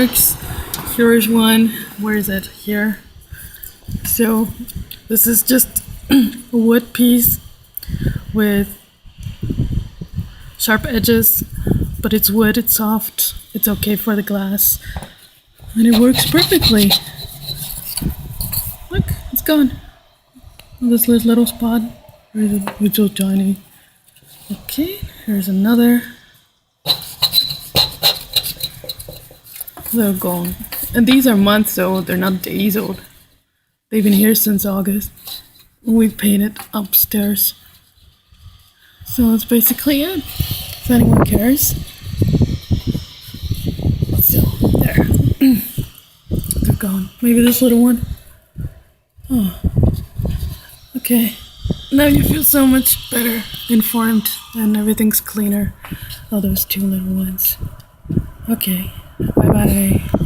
works. Here's one. Where is it? Here. So this is just a wood piece with sharp edges, but it's wood, it's soft, it's okay for the glass, and it works perfectly. Look, it's gone. This little spot. Where is it? It's so tiny. Okay, here's another. They're gone. And these are months old, they're not days old. They've been here since August. We've painted upstairs. So that's basically it. If anyone cares. So, there. They're gone. Maybe this little one. Oh. Okay. Now you feel so much better informed and everything's cleaner. Oh, those two little ones. Okay. Bye bye.